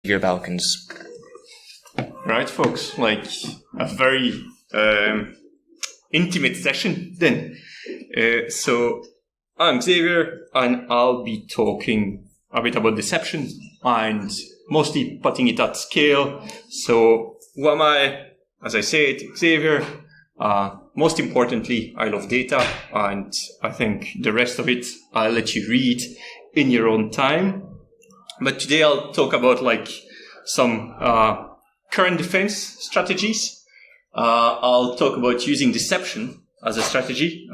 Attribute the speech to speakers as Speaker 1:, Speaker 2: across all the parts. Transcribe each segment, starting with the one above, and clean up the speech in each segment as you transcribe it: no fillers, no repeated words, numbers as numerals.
Speaker 1: Bellekens.
Speaker 2: Right, folks, like a very intimate session then. So I'm Xavier, and I'll be talking a bit about deception and mostly putting it at scale. So who am I? As I said, Xavier. Most importantly, I love data, and I think the rest of it I'll let you read in your own time. But today I'll talk about like some current defense strategies. I'll talk about using deception as a strategy,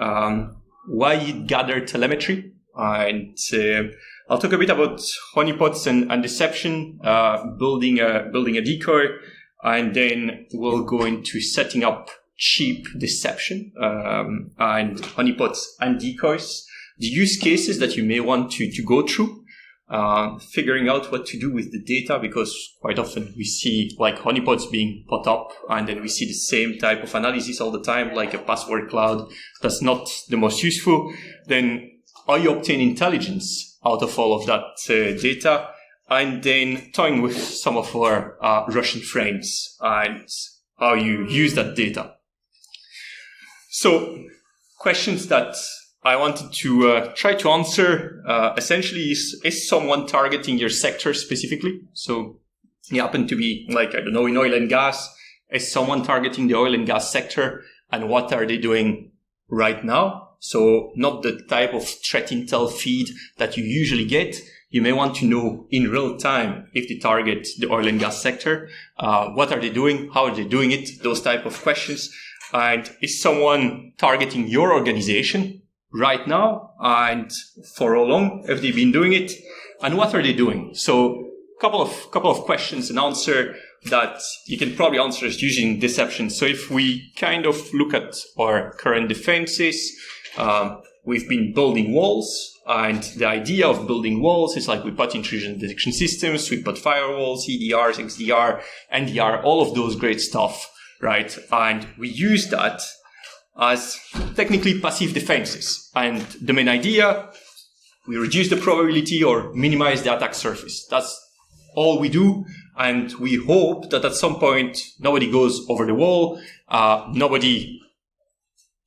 Speaker 2: why you gather telemetry, and I'll talk a bit about honeypots and deception, building a decoy, and then we'll go into setting up cheap deception and honeypots and decoys, the use cases that you may want to go through. Figuring out what to do with the data, because quite often we see like honeypots being put up and then we see the same type of analysis all the time, like a password cloud. That's not the most useful. Then how you obtain intelligence out of all of that data, and then toying with some of our Russian friends and how you use that data. So questions that I wanted to try to answer essentially is someone targeting your sector specifically? So you happen to be like, I don't know, in oil and gas. Is someone targeting the oil and gas sector, and what are they doing right now? So not the type of threat intel feed that you usually get. You may want to know in real time if they target the oil and gas sector. What are they doing? How are they doing it? Those type of questions. And is someone targeting your organization right now, and for how long have they been doing it, and what are they doing? So couple of questions and answer that you can probably answer using deception. So if we kind of look at our current defenses, we've been building walls, and the idea of building walls is like we put intrusion detection systems, we put firewalls, EDRs, XDR, NDR, all of those great stuff, right? And we use that as technically passive defenses. And the main idea, we reduce the probability or minimize the attack surface. That's all we do. And we hope that at some point, nobody goes over the wall, nobody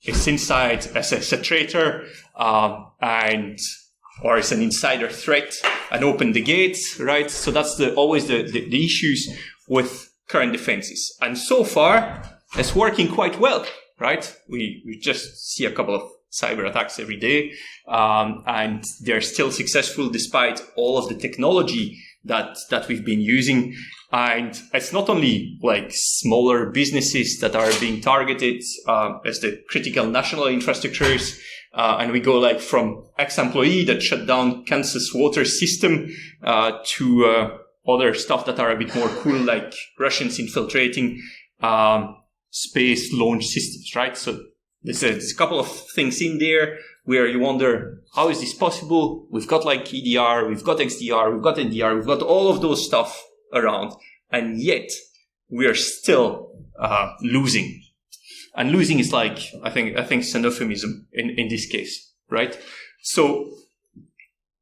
Speaker 2: is inside as a traitor, or is an insider threat and open the gates, right? So that's always the issues with current defenses. And so far, it's working quite well. Right? We just see a couple of cyber attacks every day, and they're still successful despite all of the technology that we've been using. And it's not only like smaller businesses that are being targeted as the critical national infrastructures, and we go like from ex-employee that shut down Kansas water system to other stuff that are a bit more cool, like Russians infiltrating space launch systems, right? So there's a couple of things in there where you wonder, how is this possible? We've got like EDR, we've got XDR, we've got NDR, we've got all of those stuff around, and yet we are still losing. And losing is like, I think it's an euphemism in this case, right? So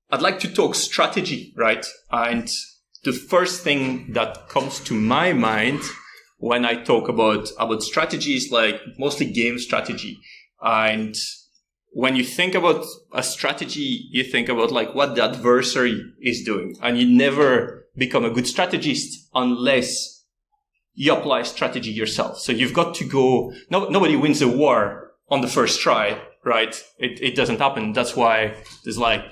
Speaker 2: I'd like to talk strategy, right? And the first thing that comes to my mind when I talk about strategies, like mostly game strategy. And when you think about a strategy, you think about like what the adversary is doing. And you never become a good strategist unless you apply strategy yourself. So you've got to go, nobody wins a war on the first try, right? It doesn't happen. That's why there's like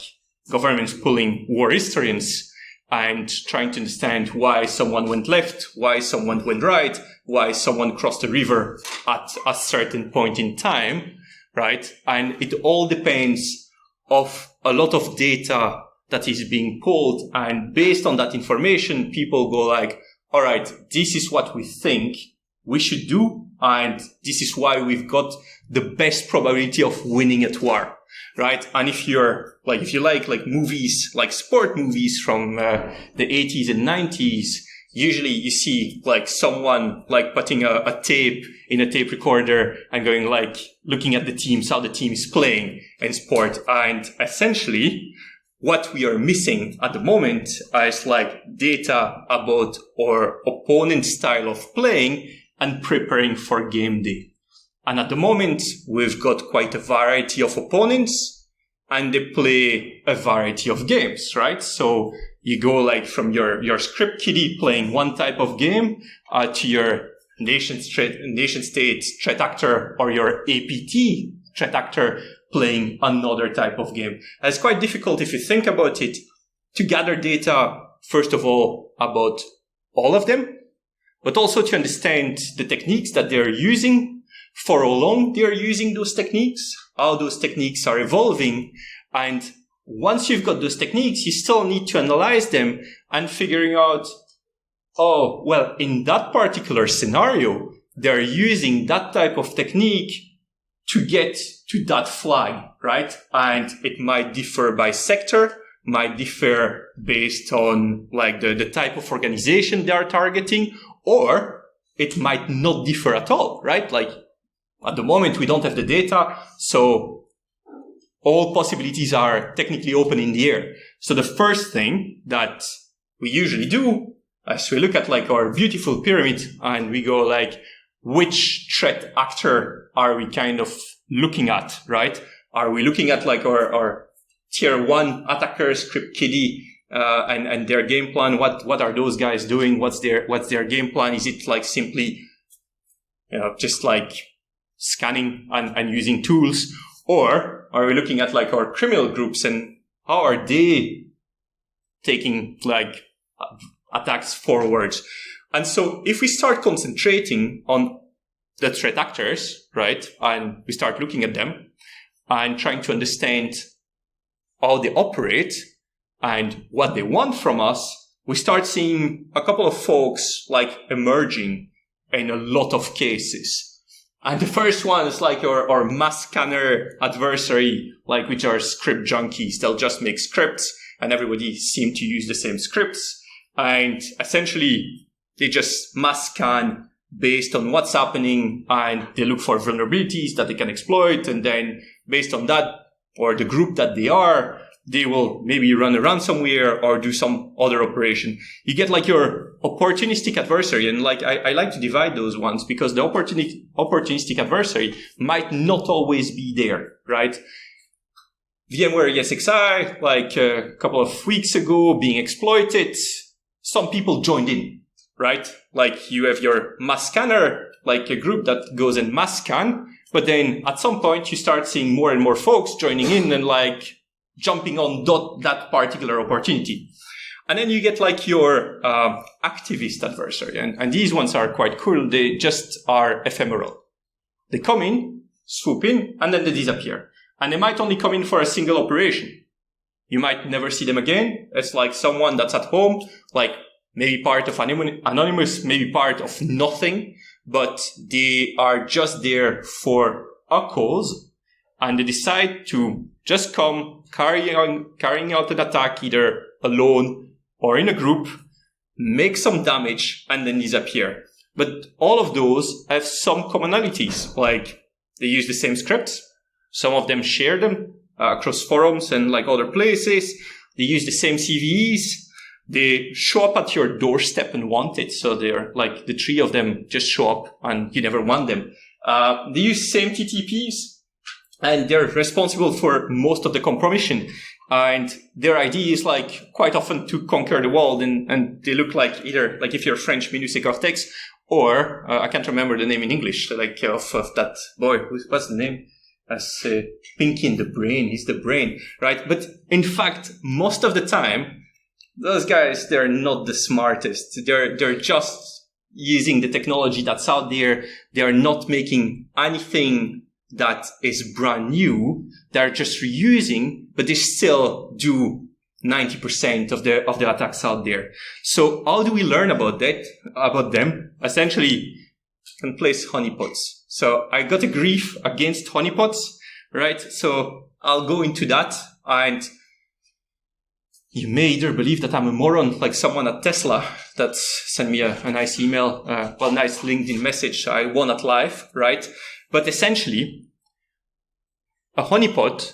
Speaker 2: governments pulling war historians and trying to understand why someone went left, why someone went right, why someone crossed the river at a certain point in time, right? And it all depends of a lot of data that is being pulled. And based on that information, people go like, all right, this is what we think we should do. And this is why we've got the best probability of winning at war. Right? And if you like movies, like sport movies from the 80s and 90s, usually you see like someone like putting a tape in a tape recorder and going like looking at the teams, how the team is playing in sport. And essentially what we are missing at the moment is like data about our opponent's style of playing and preparing for game day. And at the moment, we've got quite a variety of opponents and they play a variety of games, right? So you go like from your script kiddie playing one type of game to your nation state threat actor or your APT threat actor playing another type of game. And it's quite difficult if you think about it to gather data, first of all, about all of them, but also to understand the techniques that they're using, for how long they're using those techniques, how those techniques are evolving. And once you've got those techniques, you still need to analyze them and figuring out, oh, well, in that particular scenario, they're using that type of technique to get to that flag, right? And it might differ by sector, might differ based on like the type of organization they are targeting, or it might not differ at all, right? Like at the moment, we don't have the data, so all possibilities are technically open in the air. So the first thing that we usually do is we look at like our beautiful pyramid and we go like, which threat actor are we kind of looking at, right? Are we looking at like our tier 1 attackers, script kiddie, and their game plan? What are those guys doing? What's their game plan? Is it like simply, just like scanning and using tools? Or are we looking at like our criminal groups and how are they taking like attacks forwards? And so if we start concentrating on the threat actors, right, and we start looking at them and trying to understand how they operate and what they want from us, we start seeing a couple of folks like emerging in a lot of cases. And the first one is like our mass scanner adversary, like which are script junkies. They'll just make scripts and everybody seem to use the same scripts. And essentially, they just mass scan based on what's happening and they look for vulnerabilities that they can exploit. And then based on that or the group that they will maybe run a ransomware or do some other operation. You get like your opportunistic adversary. And like, I like to divide those ones because the opportunistic adversary might not always be there, right? VMware ESXi, like a couple of weeks ago being exploited, some people joined in, right? Like you have your mass scanner, like a group that goes and mass scan, but then at some point you start seeing more and more folks joining in and like jumping on that particular opportunity. And then you get like your activist adversary. And these ones are quite cool. They just are ephemeral. They come in, swoop in, and then they disappear. And they might only come in for a single operation. You might never see them again. It's like someone that's at home, like maybe part of Anonymous, maybe part of nothing, but they are just there for a cause and they decide to just come carrying out an attack either alone or in a group, make some damage and then disappear. But all of those have some commonalities, like they use the same scripts. Some of them share them across forums and like other places. They use the same CVEs. They show up at your doorstep and want it. So they're like the three of them just show up and you never want them. They use same TTPs and they're responsible for most of the compromission. And their idea is like quite often to conquer the world. And they look like either like if you're French, Minus Cortex, or I can't remember the name in English, like of that boy. What's the name? As Pinky in the Brain. He's the brain, right? But in fact, most of the time, those guys, they're not the smartest. They're just using the technology that's out there. They're not making anything that is brand new. They're just reusing, but they still do 90% of the attacks out there. So how do we learn about them? Essentially, you can place honeypots. So I got a grief against honeypots, right? So I'll go into that, and you may either believe that I'm a moron, like someone at Tesla that sent me a nice email, nice LinkedIn message. I won at life, right? But essentially, a honeypot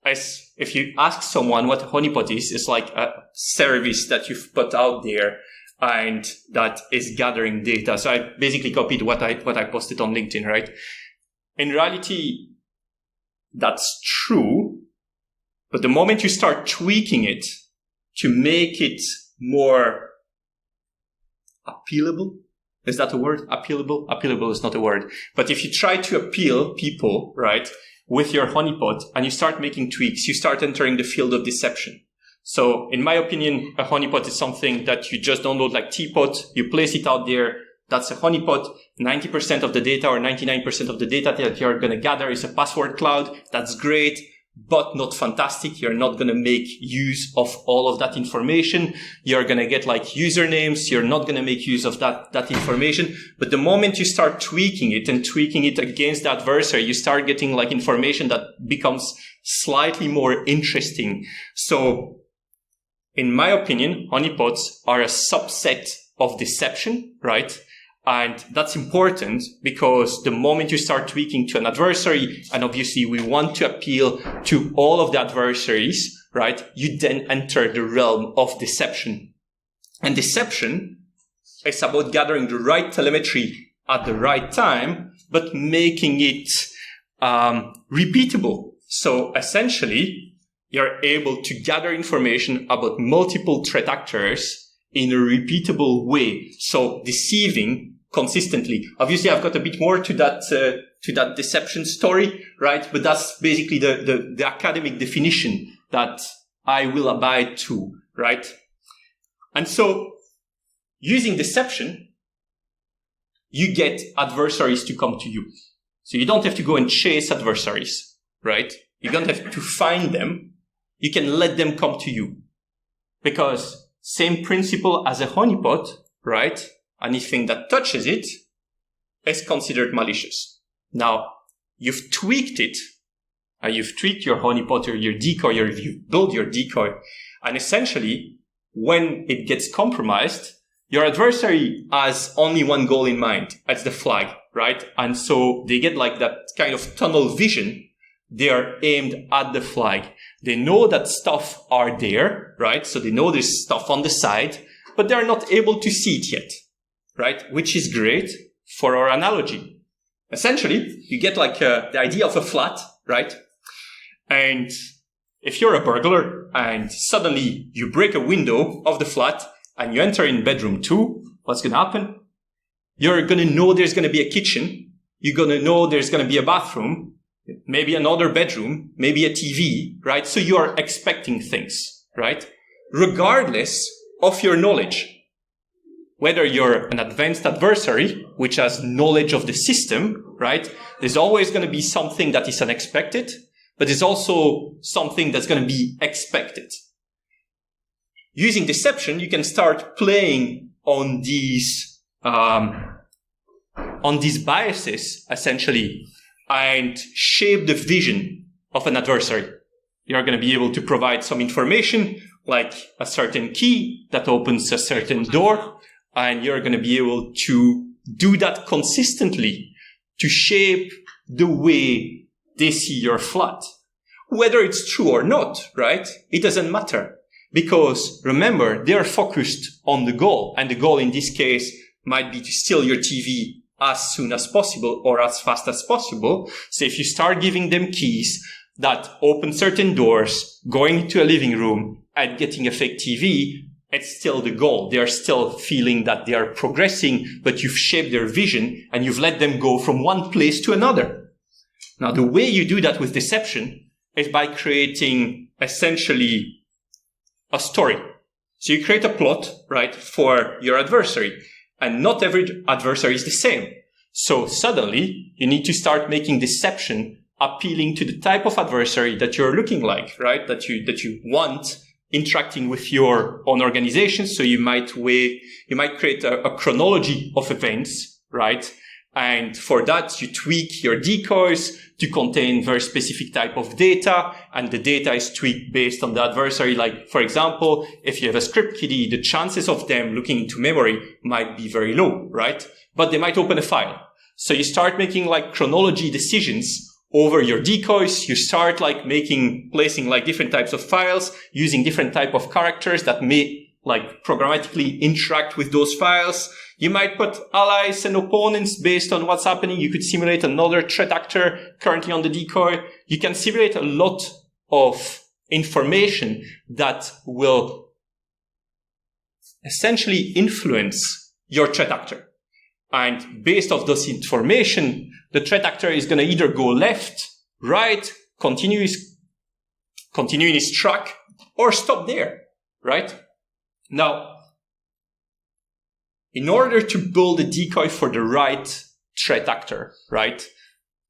Speaker 2: is if you ask someone what a honeypot is, it's like a service that you've put out there and that is gathering data. So I basically copied what I posted on LinkedIn, right? In reality, that's true. But the moment you start tweaking it to make it more appealable, is that a word? Appealable? Appealable is not a word. But if you try to appeal people, right, with your honeypot and you start making tweaks, you start entering the field of deception. So in my opinion, a honeypot is something that you just download like Teapot, you place it out there. That's a honeypot. 90% of the data or 99% of the data that you're going to gather is a password cloud. That's great, but not fantastic. You're not going to make use of all of that information. You're going to get like usernames. You're not going to make use of that information. But the moment you start tweaking it and tweaking it against the adversary, you start getting like information that becomes slightly more interesting. So in my opinion, honeypots are a subset of deception, right? And that's important because the moment you start tweaking to an adversary, and obviously we want to appeal to all of the adversaries, right? You then enter the realm of deception. And deception is about gathering the right telemetry at the right time, but making it repeatable. So essentially, you're able to gather information about multiple threat actors in a repeatable way. So deceiving consistently. Obviously, I've got a bit more to that deception story, right? But that's basically the academic definition that I will abide to, right? And so using deception, you get adversaries to come to you. So you don't have to go and chase adversaries, right? You don't have to find them. You can let them come to you. Because same principle as a honeypot, right? Anything that touches it is considered malicious. Now, you've tweaked it. You've tweaked your honeypot or your decoy, or you've built your decoy. And essentially, when it gets compromised, your adversary has only one goal in mind. It's the flag, right? And so they get like that kind of tunnel vision. They are aimed at the flag. They know that stuff are there, right? So they know there's stuff on the side, but they're not able to see it yet, right? Which is great for our analogy. Essentially, you get like the idea of a flat, right? And if you're a burglar and suddenly you break a window of the flat and you enter in bedroom 2, what's going to happen? You're going to know there's going to be a kitchen. You're going to know there's going to be a bathroom. Maybe another bedroom, maybe a TV, right? So you are expecting things, right? Regardless of your knowledge. Whether you're an advanced adversary, which has knowledge of the system, right? There's always going to be something that is unexpected, but there's also something that's going to be expected. Using deception, you can start playing on these biases, essentially, and shape the vision of an adversary. You're going to be able to provide some information, like a certain key that opens a certain door, and you're going to be able to do that consistently to shape the way they see your flat. Whether it's true or not, right? It doesn't matter. Because remember, they're focused on the goal, and the goal in this case might be to steal your TV as soon as possible or as fast as possible. So if you start giving them keys that open certain doors, going into a living room and getting a fake TV, it's still the goal. They are still feeling that they are progressing, but you've shaped their vision and you've let them go from one place to another. Now, the way you do that with deception is by creating essentially a story. So you create a plot, right, for your adversary. And not every adversary is the same. So suddenly, you need to start making deception appealing to the type of adversary that you're looking like, right? That you want interacting with your own organization. So you might create a chronology of events, right? And for that, you tweak your decoys to contain very specific type of data. And the data is tweaked based on the adversary. Like, for example, if you have a script kiddie, the chances of them looking into memory might be very low, right? But they might open a file. So you start making like chronology decisions over your decoys, you start like placing like different types of files using different type of characters that may like programmatically interact with those files. You might put allies and opponents based on what's happening. You could simulate another threat actor currently on the decoy. You can simulate a lot of information that will essentially influence your threat actor. And based off this information, the threat actor is going to either go left, right, continue in his track, or stop there, right? Now, in order to build a decoy for the right threat actor, right,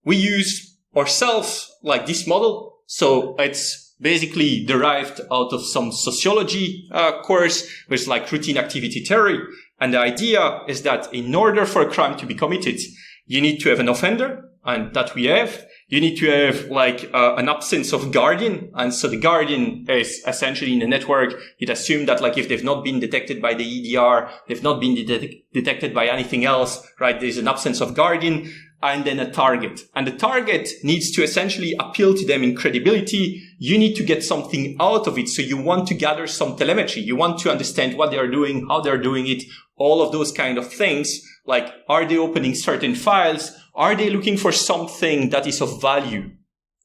Speaker 2: we use ourselves like this model. So it's basically derived out of some sociology course with like routine activity theory. And the idea is that in order for a crime to be committed, you need to have an offender, and that we have. You need to have like an absence of guardian. And so the guardian is essentially in the network. You'd assume that like if they've not been detected by the EDR, they've not been detected by anything else, right? There's an absence of guardian and then a target. And the target needs to essentially appeal to them in credibility. You need to get something out of it. So you want to gather some telemetry. You want to understand what they are doing, how they're doing it, all of those kind of things. Like, are they opening certain files? Are they looking for something that is of value,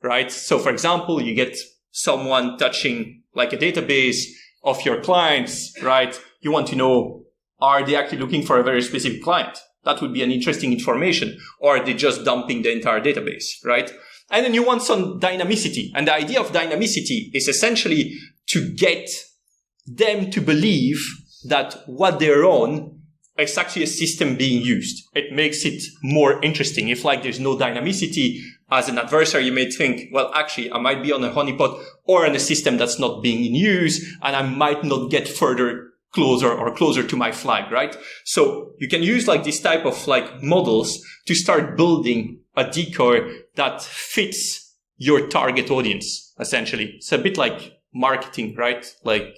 Speaker 2: right? So, for example, you get someone touching like a database of your clients, right? You want to know, are they actually looking for a very specific client? That would be an interesting information. Or are they just dumping the entire database, right? And then you want some dynamicity. And the idea of dynamicity is essentially to get them to believe that what they're on is actually a system being used. It makes it more interesting. If like there's no dynamicity, as an adversary, you may think, well, actually, I might be on a honeypot or in a system that's not being in use, and I might not get closer to my flag, right? So you can use like this type of like models to start building a decoy that fits your target audience, essentially. It's a bit like marketing, right? Like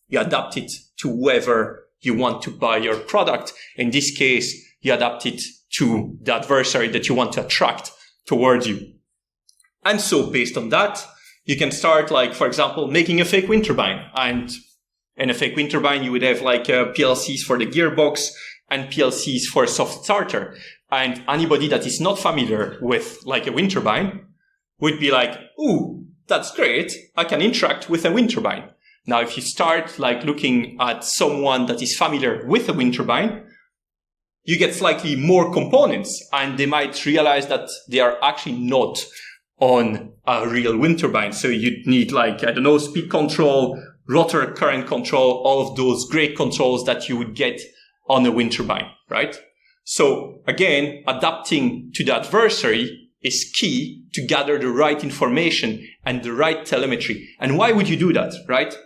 Speaker 2: you adapt it to whoever you want to buy your product. In this case, you adapt it to the adversary that you want to attract towards you. And so based on that, you can start like, for example, making a fake wind turbine. And in a fake wind turbine, you would have like PLCs for the gearbox and PLCs for a soft starter. And anybody that is not familiar with like a wind turbine would be like, ooh, that's great. I can interact with a wind turbine. Now, if you start like looking at someone that is familiar with a wind turbine, you get slightly more components, and they might realize that they are actually not on a real wind turbine. So you'd need like, I don't know, speed control, rotor current control, all of those great controls that you would get on a wind turbine, right? So again, adapting to the adversary is key to gather the right information and the right telemetry. And why would you do that, right?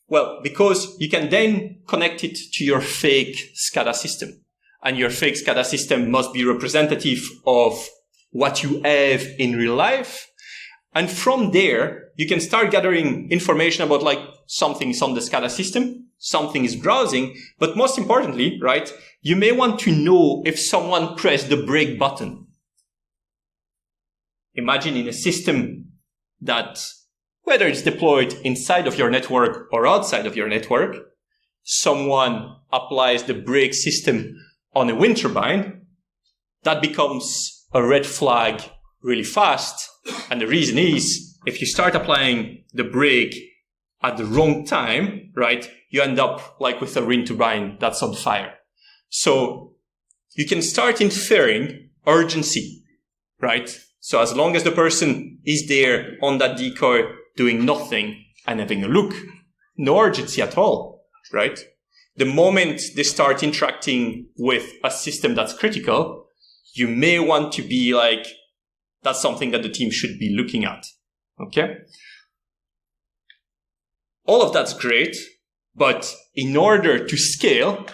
Speaker 2: Well, because you can then connect it to your fake SCADA system. And your fake SCADA system must be representative of what you have in real life. And from there, you can start gathering information about like something is on the SCADA system, something is browsing, but most importantly, right, you may want to know if someone pressed the brake button. Imagine in a system that, whether it's deployed inside of your network or outside of your network, someone applies the brake system on a wind turbine, that becomes a red flag really fast. And the reason is, if you start applying the brake at the wrong time, right, you end up like with a wind turbine that's on fire. So you can start inferring urgency, right? So as long as the person is there on that decoy doing nothing and having a look, no urgency at all, right? The moment they start interacting with a system that's critical, you may want to be like, that's something that the team should be looking at. Okay? All of that's great, but in order to scale,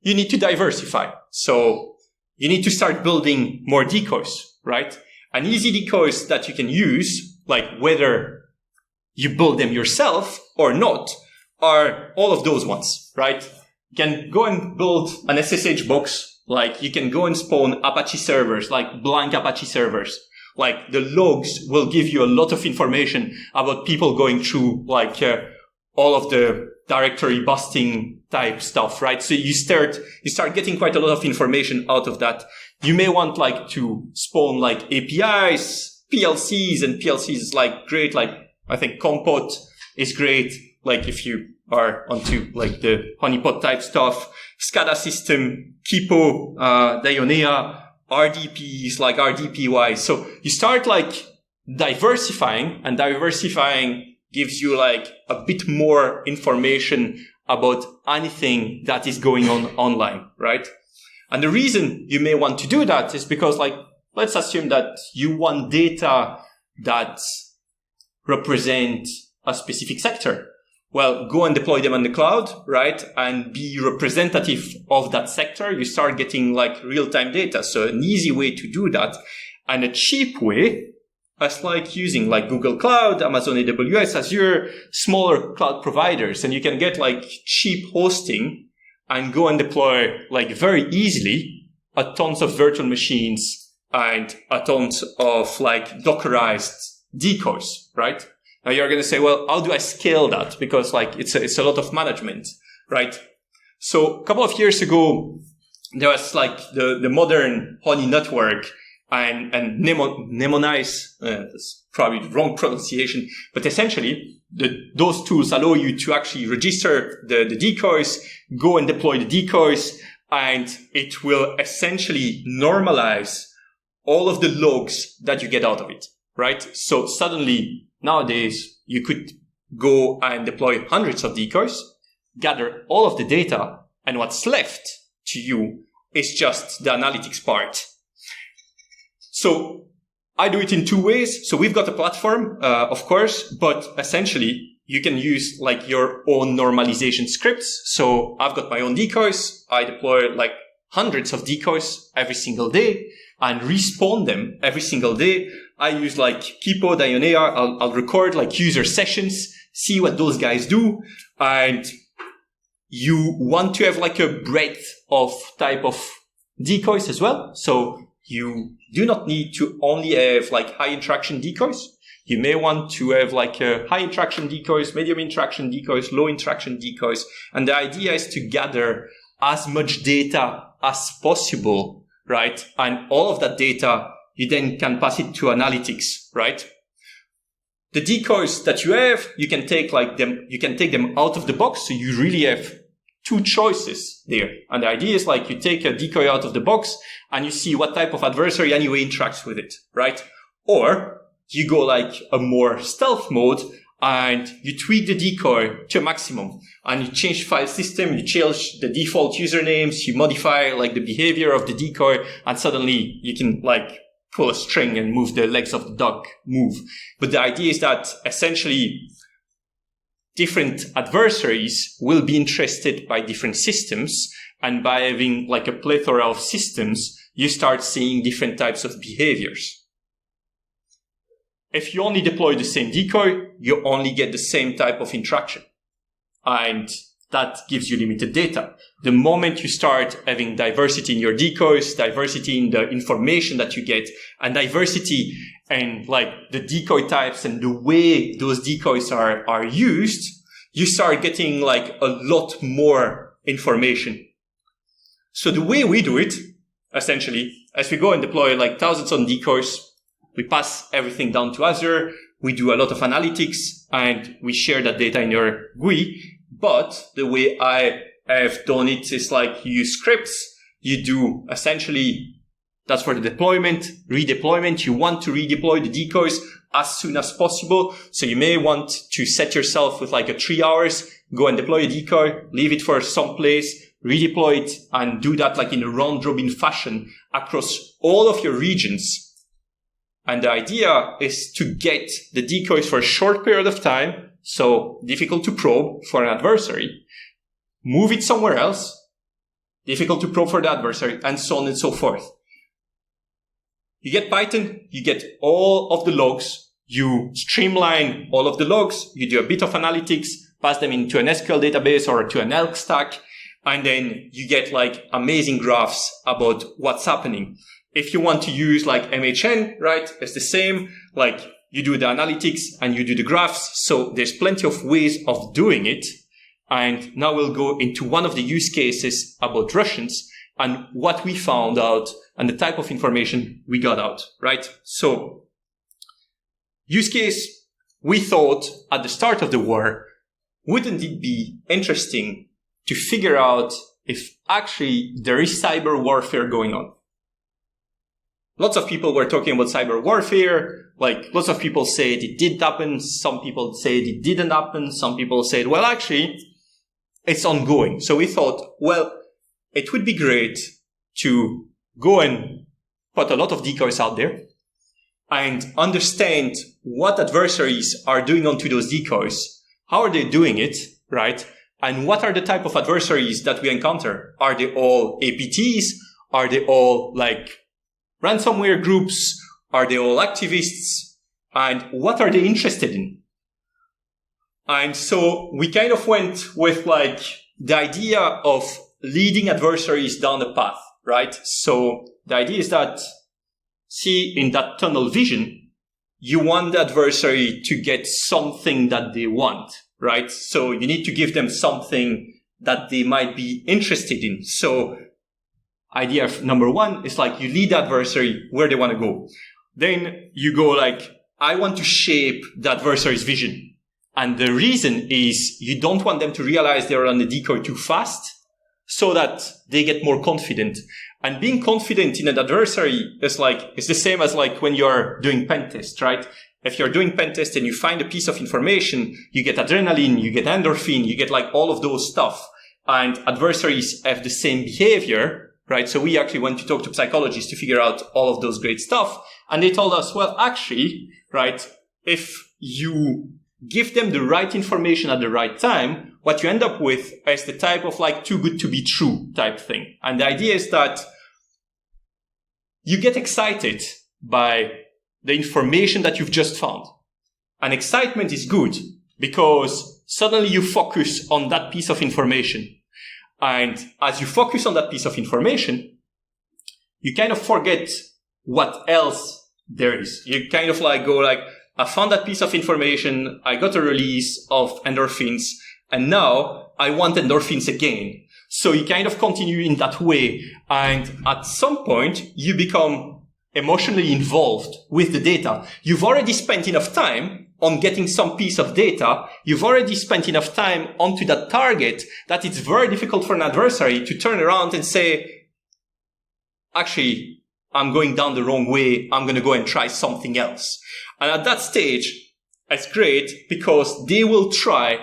Speaker 2: you need to diversify. So you need to start building more decoys, right? And easy decoys that you can use, like whether you build them yourself or not, are all of those ones, right? You can go and build an SSH box, like you can go and spawn Apache servers, like blank Apache servers, Like the logs will give you a lot of information about people going through like all of the directory busting type stuff, right? So you start getting quite a lot of information out of that. You may want like to spawn like APIs, PLCs, and PLCs is like great. Like I think Compot is great. Like if you are onto like the honeypot type stuff, SCADA system, Kipo, Dionea, RDPs, like RDPY. So you start like diversifying, and diversifying gives you like a bit more information about anything that is going on online, right? And the reason you may want to do that is because like, let's assume that you want data that represent a specific sector. Well, go and deploy them on the cloud, right? And be representative of that sector. You start getting like real-time data. So an easy way to do that, and a cheap way, is like using like Google Cloud, Amazon AWS, Azure, smaller cloud providers. And you can get like cheap hosting and go and deploy like very easily a tons of virtual machines and a tons of like Dockerized decoys, right? Now you're going to say, well, how do I scale that? Because like it's a lot of management, right? So a couple of years ago, there was like the modern Honey network and Nemonize, that's probably the wrong pronunciation, but essentially those tools allow you to actually register the decoys, go and deploy the decoys, and it will essentially normalize all of the logs that you get out of it, right? So suddenly nowadays you could go and deploy hundreds of decoys, gather all of the data, and what's left to you is just the analytics part. So I do it in two ways. So we've got a platform, of course, but essentially you can use like your own normalization scripts. So I've got my own decoys. I deploy like hundreds of decoys every single day and respawn them every single day. I use like Kipo, Dionea. I'll record like user sessions, see what those guys do. And you want to have like a breadth of type of decoys as well. So you do not need to only have like high interaction decoys. You may want to have like high interaction decoys, medium interaction decoys, low interaction decoys. And the idea is to gather as much data as possible, right? And all of that data, you then can pass it to analytics, right? The decoys that you have, you can take them out of the box. So you really have two choices there. And the idea is like you take a decoy out of the box and you see what type of adversary anyway interacts with it, right? Or you go like a more stealth mode and you tweak the decoy to a maximum and you change file system, you change the default usernames, you modify like the behavior of the decoy, and suddenly you can like pull a string and move the legs of the dog move. But the idea is that essentially different adversaries will be interested by different systems, and by having like a plethora of systems, you start seeing different types of behaviors. If you only deploy the same decoy, you only get the same type of interaction. And that gives you limited data. The moment you start having diversity in your decoys, diversity in the information that you get, and diversity in like the decoy types and the way those decoys are used, you start getting like a lot more information. So the way we do it, essentially, as we go and deploy like thousands of decoys, we pass everything down to Azure, we do a lot of analytics, and we share that data in your GUI. But the way I have done it is like you use scripts. You do essentially, that's for the deployment, redeployment. You want to redeploy the decoys as soon as possible. So you may want to set yourself with like 3 hours, go and deploy a decoy, leave it for some place, redeploy it, and do that like in a round robin fashion across all of your regions. And the idea is to get the decoys for a short period of time, so difficult to probe for an adversary, move it somewhere else, difficult to probe for the adversary, and so on and so forth. You get Python, you get all of the logs, you streamline all of the logs, you do a bit of analytics, pass them into an SQL database or to an Elk stack, and then you get like amazing graphs about what's happening. if you want to use like MHN, right, it's the same. Like you do the analytics and you do the graphs. So there's plenty of ways of doing it. And now we'll go into one of the use cases about Russians and what we found out and the type of information we got out, right? So use case, we thought at the start of the war, wouldn't it be interesting to figure out if actually there is cyber warfare going on? Lots of people were talking about cyber warfare. Like lots of people said it did happen. Some people said it didn't happen. Some people said, well, actually, it's ongoing. So we thought, well, it would be great to go and put a lot of decoys out there and understand what adversaries are doing onto those decoys. How are they doing it, right? And what are the type of adversaries that we encounter? Are they all APTs? Are they all like ransomware groups? Are they all activists? And what are they interested in? And so we kind of went with like the idea of leading adversaries down the path, right? So the idea is that, see, in that tunnel vision, you want the adversary to get something that they want, right? So you need to give them something that they might be interested in. So idea number one is like you lead the adversary where they want to go. Then you go like, I want to shape the adversary's vision. And the reason is you don't want them to realize they're on the decoy too fast so that they get more confident. And being confident in an adversary is like, it's the same as like when you're doing pen test, right? If you're doing pen test and you find a piece of information, you get adrenaline, you get endorphin, you get like all of those stuff. And adversaries have the same behavior, right? So we actually went to talk to psychologists to figure out all of those great stuff. And they told us, well, actually, right, if you give them the right information at the right time, what you end up with is the type of like too good to be true type thing. And the idea is that you get excited by the information that you've just found. And excitement is good because suddenly you focus on that piece of information. And as you focus on that piece of information, you kind of forget what else there is. You kind of like go like, I found that piece of information, I got a release of endorphins, and now I want endorphins again. So you kind of continue in that way. And at some point, you become emotionally involved with the data. You've already spent enough time on getting some piece of data. You've already spent enough time onto that target that it's very difficult for an adversary to turn around and say, actually, I'm going down the wrong way. I'm going to go and try something else. And at that stage, it's great because they will try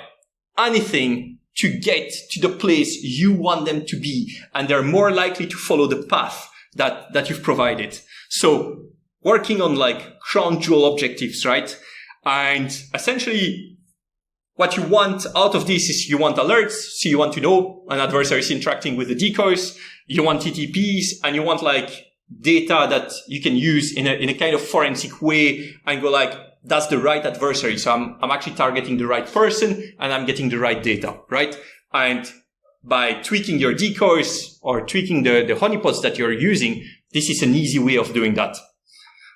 Speaker 2: anything to get to the place you want them to be. And they're more likely to follow the path that you've provided. So working on like crown jewel objectives, right? And essentially what you want out of this is you want alerts. So you want to know an adversary is interacting with the decoys. You want TTPs and you want like data that you can use in a kind of forensic way and go like, that's the right adversary. So I'm actually targeting the right person and I'm getting the right data, right? And by tweaking your decoys or tweaking the honeypots that you're using, this is an easy way of doing that.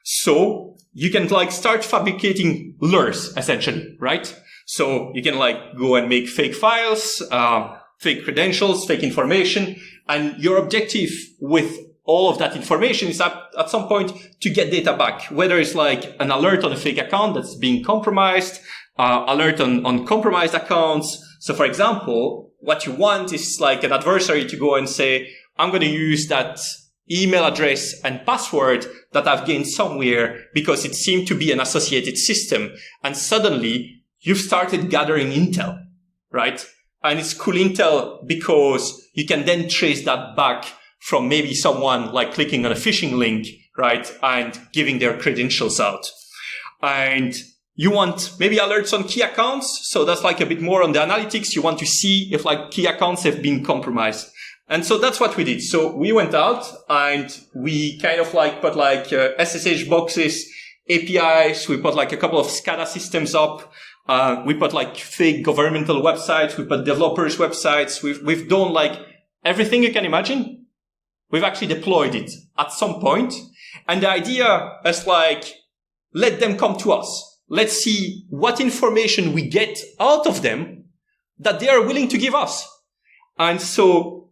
Speaker 2: So you can like start fabricating lures essentially, right? So you can like go and make fake files, fake credentials, fake information. And your objective with all of that information is at some point to get data back, whether it's like an alert on a fake account that's being compromised, alert on compromised accounts. So for example, what you want is like an adversary to go and say, I'm going to use that email address and password that I've gained somewhere because it seemed to be an associated system. And suddenly you've started gathering intel, right? And it's cool intel because you can then trace that back from maybe someone like clicking on a phishing link, right? And giving their credentials out. And you want maybe alerts on key accounts. So that's like a bit more on the analytics. You want to see if like key accounts have been compromised. And so that's what we did. So we went out and we kind of like put like SSH boxes, APIs. We put like a couple of SCADA systems up. We put like fake governmental websites. We put developers websites. We've done like everything you can imagine. we've actually deployed it at some point. And the idea is like, let them come to us. Let's see what information we get out of them that they are willing to give us. And so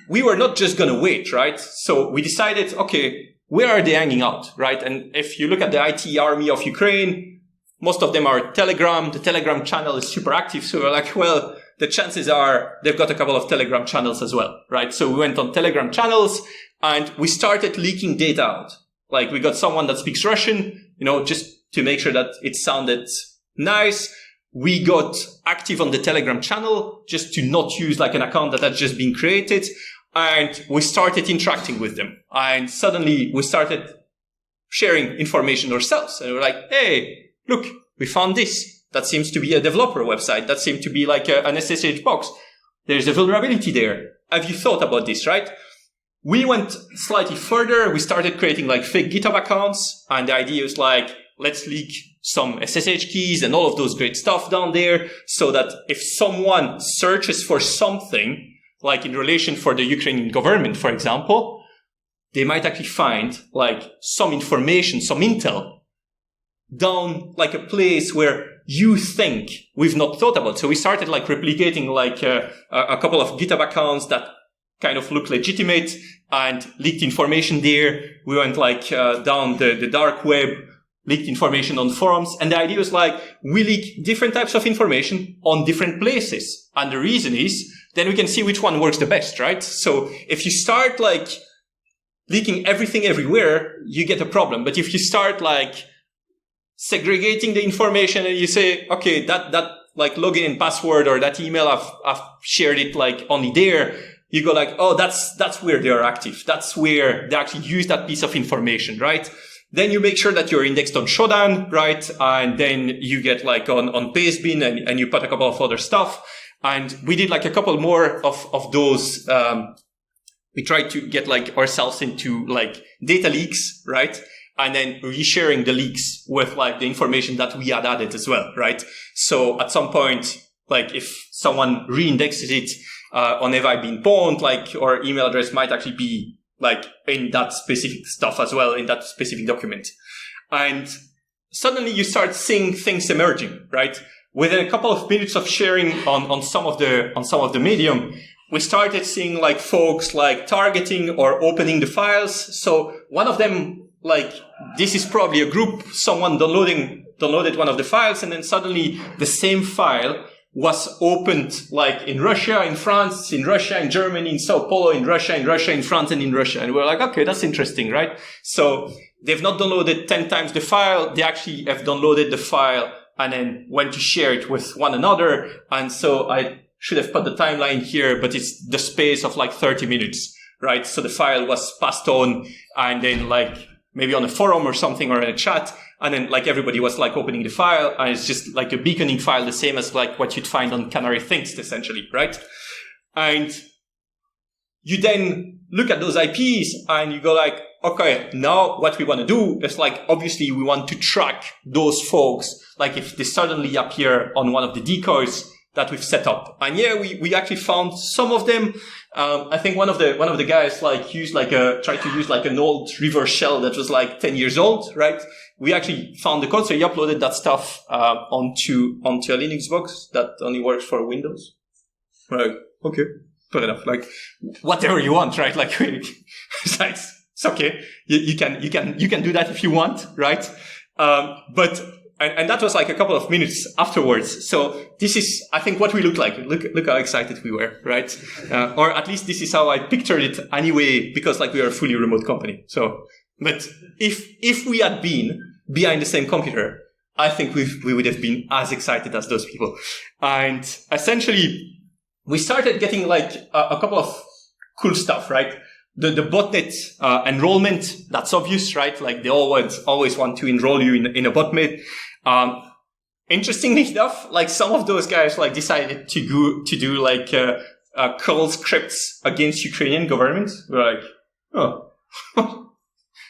Speaker 2: we were not just going to wait, right? So we decided, okay, where are they hanging out, right? And if you look at the IT army of Ukraine, most of them are Telegram. The Telegram channel is super active. So we're like, well, the chances are they've got a couple of Telegram channels as well, right? So we went on Telegram channels and we started leaking data out. Like we got someone that speaks Russian, just to make sure that it sounded nice. We got active on the Telegram channel just to not use like an account that had just been created. And we started interacting with them. And suddenly we started sharing information ourselves. And we're like, hey, look, we found this. That seems to be a developer website. That seems to be like an SSH box. There's a vulnerability there. Have you thought about this, right? We went slightly further. We started creating like fake GitHub accounts. And the idea is like, let's leak some SSH keys and all of those great stuff down there so that if someone searches for something, like in relation for the Ukrainian government, for example, they might actually find like some information, some intel down like a place where you think we've not thought about. So we started like replicating like a couple of GitHub accounts that kind of look legitimate and leaked information there. We went like down the dark web, leaked information on forums. And the idea was like, we leak different types of information on different places. And the reason is, then we can see which one works the best, right? So if you start like leaking everything everywhere, you get a problem. But if you start like segregating the information and you say, okay, that like login and password or that email, I've shared it like only there. You go like, oh, that's where they are active. That's where they actually use that piece of information, right? Then you make sure that you're indexed on Shodan, right? And then you get like on Pastebin and you put a couple of other stuff. And we did like a couple more of those. We tried to get like ourselves into like data leaks, right? And then resharing the leaks with like the information that we had added as well, right? So at some point, like if someone reindexes it, on have I been pwned, like our email address might actually be like in that specific stuff as well, in that specific document. And suddenly you start seeing things emerging, right? Within a couple of minutes of sharing on some of the medium, we started seeing like folks like targeting or opening the files. So one of them, like this is probably a group, someone downloaded one of the files, and then suddenly the same file was opened like in Russia, in France, in Russia, in Germany, in Sao Paulo, in Russia, in France, and in Russia. And we're like, okay, that's interesting, right? So they've not downloaded 10 times the file. They actually have downloaded the file and then went to share it with one another. And so I should have put the timeline here, but it's the space of like 30 minutes, right? So the file was passed on and then like maybe on a forum or something or in a chat. And then like everybody was like opening the file and it's just like a beaconing file, the same as like what you'd find on Canary Things essentially, right? And you then look at those IPs and you go like, okay, now what we want to do is like, obviously we want to track those folks. Like if they suddenly appear on one of the decoys that we've set up. And yeah, we actually found some of them. I think one of the guys like tried to use like an old reverse shell that was like 10 years old, right? We actually found the code. So he uploaded that stuff, onto a Linux box that only works for Windows. Right. Okay. Fair enough. Like whatever you want, right? Like it's okay. You can do that if you want, right? And that was like a couple of minutes afterwards. So this is, I think, what we look like. Look how excited we were, right? Or at least this is how I pictured it anyway, because like we are a fully remote company. So, but if we had been behind the same computer, I think we would have been as excited as those people. And essentially, we started getting like a couple of cool stuff, right? The botnet enrollment, that's obvious, right? Like they always want to enroll you in a botnet. Interestingly enough, like some of those guys like decided to do like curl scripts against Ukrainian government. We're like, oh,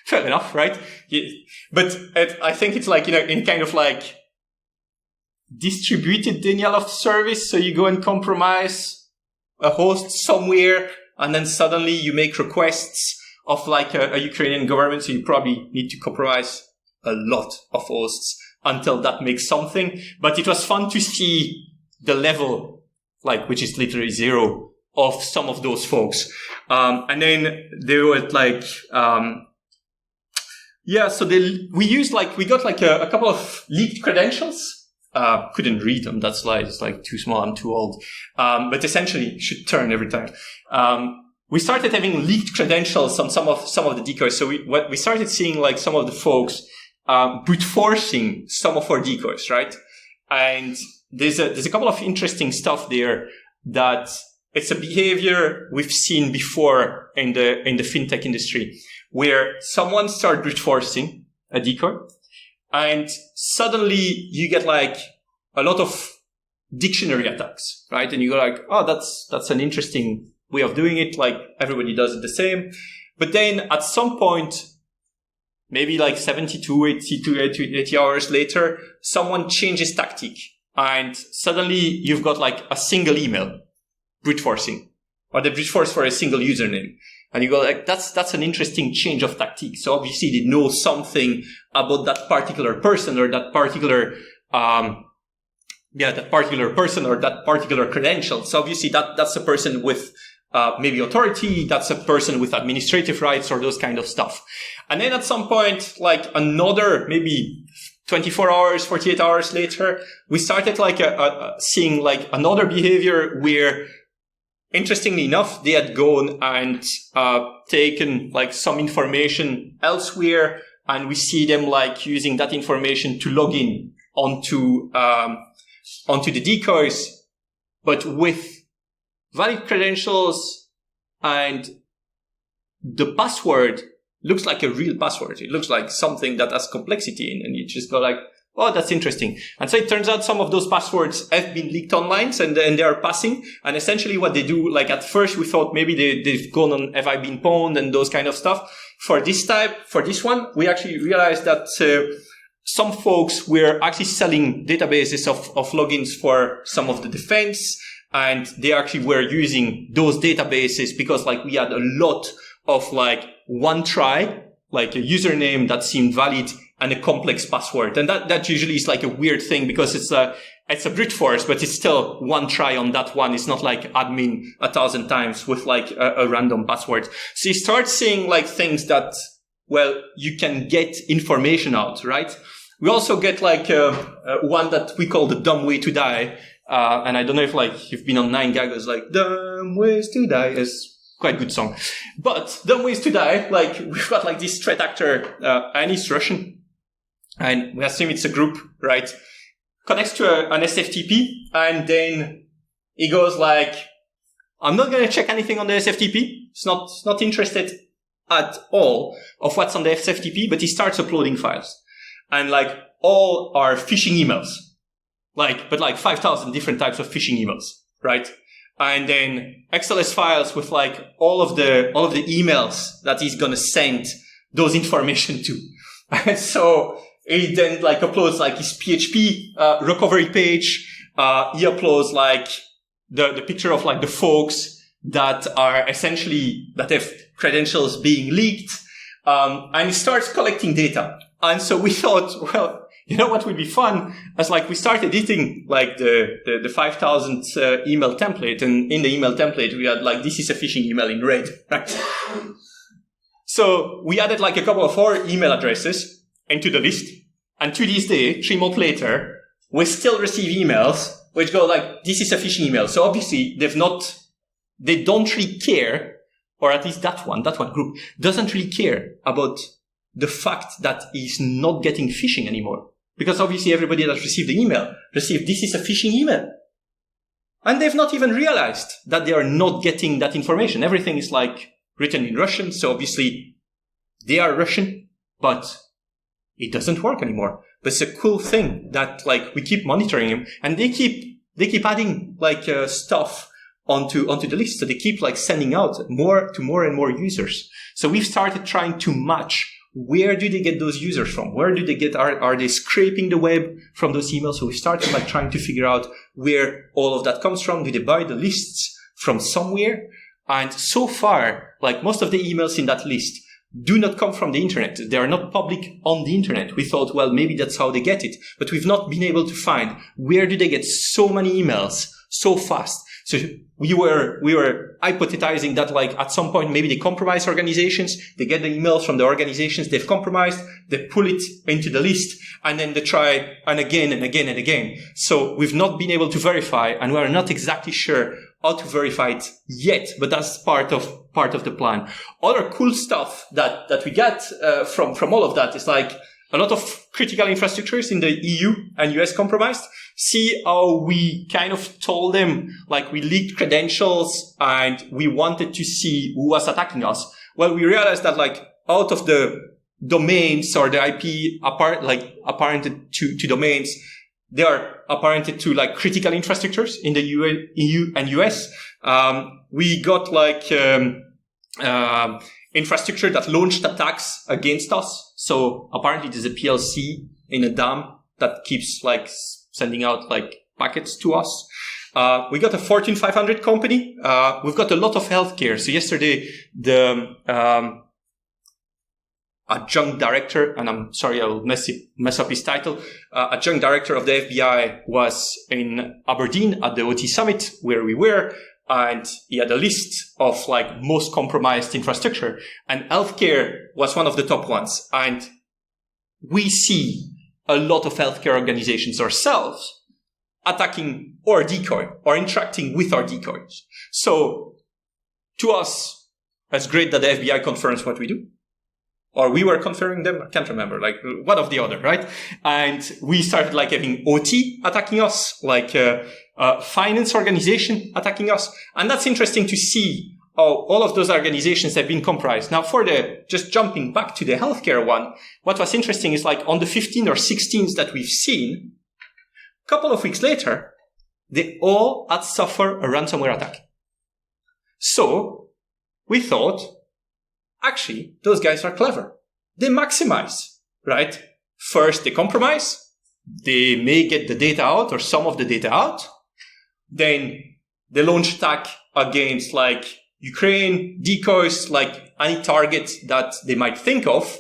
Speaker 2: fair enough, right? Yeah. But I think it's like, in kind of like distributed denial of service. So you go and compromise a host somewhere and then suddenly you make requests of like a Ukrainian government, so you probably need to compromise a lot of hosts until that makes something. But it was fun to see the level, like, which is literally zero, of some of those folks. And then they were like, so we got like a couple of leaked credentials. Couldn't read them. That slide is like too small. I'm too old. But essentially should turn every time. We started having leaked credentials on some of the decoys. So we started seeing like some of the folks, brute forcing some of our decoys, right? And there's a couple of interesting stuff there that it's a behavior we've seen before in the fintech industry, where someone started brute forcing a decoy, and suddenly you get like a lot of dictionary attacks, right? And you go like, oh, that's an interesting way of doing it. Like everybody does it the same. But then at some point, maybe like 80 hours later, someone changes tactic, and suddenly you've got like a single email brute forcing, or the brute force for a single username. And you go like, that's an interesting change of tactic. So obviously they know something about that particular person or that particular, that particular person or that particular credential. So obviously that's a person with, maybe authority. That's a person with administrative rights or those kind of stuff. And then at some point, like another, maybe 24 hours, 48 hours later, we started like seeing like another behavior where, interestingly enough, they had gone and taken like some information elsewhere, and we see them like using that information to log in onto the decoys, but with valid credentials, and the password looks like a real password. It looks like something that has complexity in, and you just go like, oh, that's interesting. And so it turns out some of those passwords have been leaked online, and they are passing. And essentially what they do, like at first we thought maybe they've gone on, have I been pwned and those kind of stuff. For this one, we actually realized that some folks were actually selling databases of logins for some of the defense. And they actually were using those databases because like we had a lot of like one try, like a username that seemed valid, and a complex password. And that usually is like a weird thing because it's a brute force, but it's still one try on that one. It's not like admin 1,000 times with like a random password. So you start seeing like things that, well, you can get information out, right? We also get like one that we call the dumb way to die. And I don't know if like you've been on 9gag, it's like dumb ways to die is quite a good song. But dumb ways to die, like we've got like this threat actor, and he's Russian. And we assume it's a group, right? Connects to an SFTP, and then he goes like, I'm not going to check anything on the SFTP. It's not interested at all of what's on the SFTP, but he starts uploading files. And like all are phishing emails. But 5,000 different types of phishing emails, right? And then XLS files with like all of the emails that he's going to send those information to. And so he then like uploads like his PHP recovery page. He uploads like the picture of like the folks that are essentially, that have credentials being leaked. And he starts collecting data. And so we thought, well, you know what would be fun? As like we started editing like the 5,000 email template, and in the email template we had like, this is a phishing email in red, right? So we added like a couple of our email addresses into the list, and to this day, 3 months later, we still receive emails which go like, this is a phishing email. So obviously they don't really care, or at least that one group doesn't really care about the fact that he's not getting phishing anymore. Because obviously everybody that received the email received, this is a phishing email. And they've not even realized that they are not getting that information. Everything is like written in Russian. So obviously they are Russian, but it doesn't work anymore. But it's a cool thing that like we keep monitoring them, and they keep adding like stuff onto the list. So they keep like sending out more and more users. So we've started trying to match, where do they get those users from? Where do they get, are they scraping the web from those emails? So we started like trying to figure out where all of that comes from. Do they buy the lists from somewhere? And so far, like most of the emails in that list do not come from the internet. They are not public on the internet. We thought, well, maybe that's how they get it. But we've not been able to find where do they get so many emails so fast. So we were hypothesizing that like at some point maybe they compromise organizations, they get the emails from the organizations they've compromised, they pull it into the list, and then they try and again and again and again. So we've not been able to verify, and we're not exactly sure how to verify it yet, but that's part of the plan. Other cool stuff that we get from all of that is like a lot of critical infrastructures in the EU and US compromised. See how we kind of told them, like we leaked credentials and we wanted to see who was attacking us. Well, we realized that like out of the domains or the IP apparented to domains, they are apparented to like critical infrastructures in the EU and US. We got like infrastructure that launched attacks against us. So apparently there's a PLC in a dam that keeps like sending out like packets to us. We got a Fortune 500 company. We've got a lot of healthcare. So yesterday, the adjunct director, and I'm sorry, I'll mess up his title. Adjunct director of the FBI was in Aberdeen at the OT Summit where we were. And he had a list of like most compromised infrastructure, and healthcare was one of the top ones. And we see a lot of healthcare organizations ourselves attacking our decoy or interacting with our decoys. So to us, it's great that the FBI confirms what we do. Or we were confirming them. I can't remember, like one of the other, right? And we started like having OT attacking us, like finance organization attacking us. And that's interesting to see how all of those organizations have been compromised. Now just jumping back to the healthcare one, what was interesting is like on the 15 or 16s that we've seen, a couple of weeks later, they all had suffered a ransomware attack. So we thought, actually, those guys are clever. They maximize, right? First, they compromise. They may get the data out or some of the data out. Then they launch attack against like Ukraine, decoys, like any target that they might think of.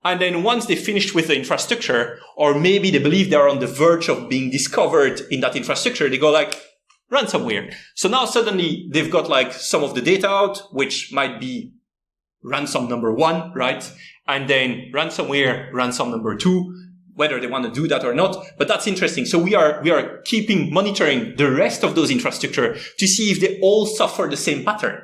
Speaker 2: And then once they finish with the infrastructure, or maybe they believe they're on the verge of being discovered in that infrastructure, they go like, ransomware. So now suddenly they've got like some of the data out, which might be ransom number 1, right? And then ransomware, ransom number 2, whether they want to do that or not. But that's interesting. So we are monitoring the rest of those infrastructure to see if they all suffer the same pattern.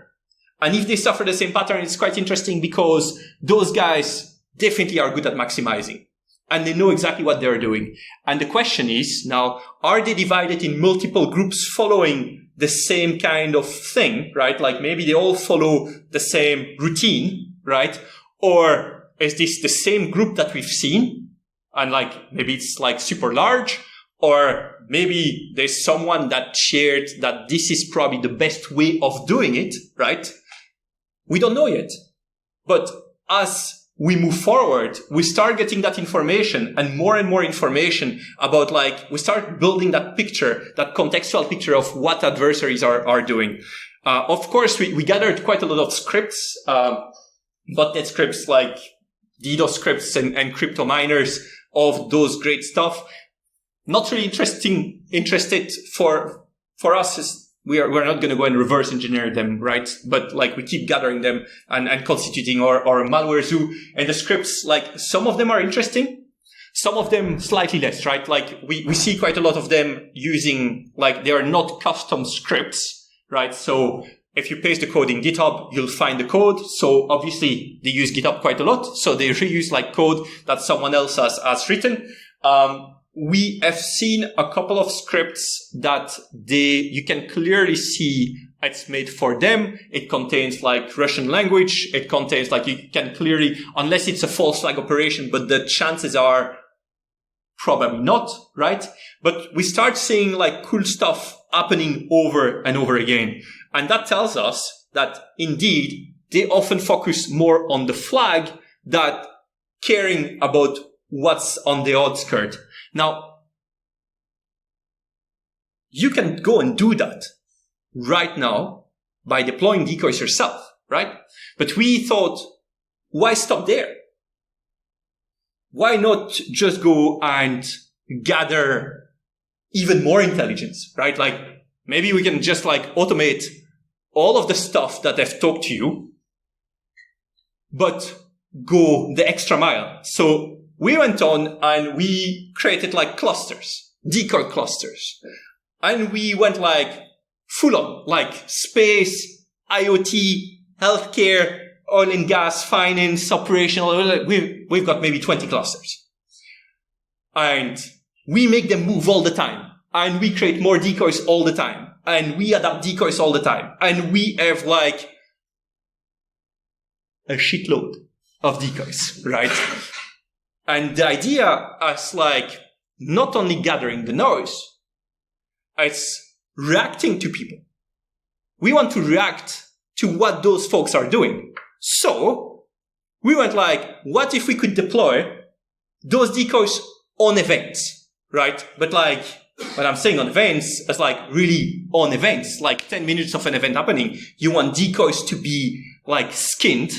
Speaker 2: And if they suffer the same pattern, it's quite interesting because those guys definitely are good at maximizing. And they know exactly what they're doing. And the question is now, are they divided in multiple groups following the same kind of thing, right? Like maybe they all follow the same routine, right? Or is this the same group that we've seen? And like, maybe it's like super large, or maybe there's someone that shared that this is probably the best way of doing it, right? We don't know yet. But as we move forward, we start getting that information and more information about like, we start building that picture, that contextual picture of what adversaries are doing. Of course, we gathered quite a lot of scripts, botnet scripts like DDoS scripts and crypto miners of those great stuff. Not really interested for us is we're not going to go and reverse engineer them, right? But like we keep gathering them and constituting our malware zoo. And the scripts, like some of them are interesting, some of them slightly less, right? Like we see quite a lot of them using, like they are not custom scripts, right? So if you paste the code in GitHub, you'll find the code. So obviously they use GitHub quite a lot. So they reuse like code that someone else has written. We have seen a couple of scripts that you can clearly see it's made for them. It contains like Russian language. It contains like, you can clearly, unless it's a false flag operation, but the chances are probably not, right? But we start seeing like cool stuff happening over and over again. And that tells us that indeed they often focus more on the flag than caring about what's on the outskirt. Now, you can go and do that right now by deploying decoys yourself, right? But we thought, why stop there? Why not just go and gather even more intelligence, right? Like maybe we can just like automate all of the stuff that I've talked to you, but go the extra mile. So we went on and we created like clusters, decoy clusters. And we went like full on, like space, IoT, healthcare, oil and gas, finance, operational. We've got maybe 20 clusters. And we make them move all the time. And we create more decoys all the time. And we adapt decoys all the time. And we have like a shitload of decoys, right? And the idea is like not only gathering the noise, it's reacting to people. We want to react to what those folks are doing. So we went like, what if we could deploy those decoys on events, right? But like, when I'm saying on events, it's like really on events, like 10 minutes of an event happening. You want decoys to be like skinned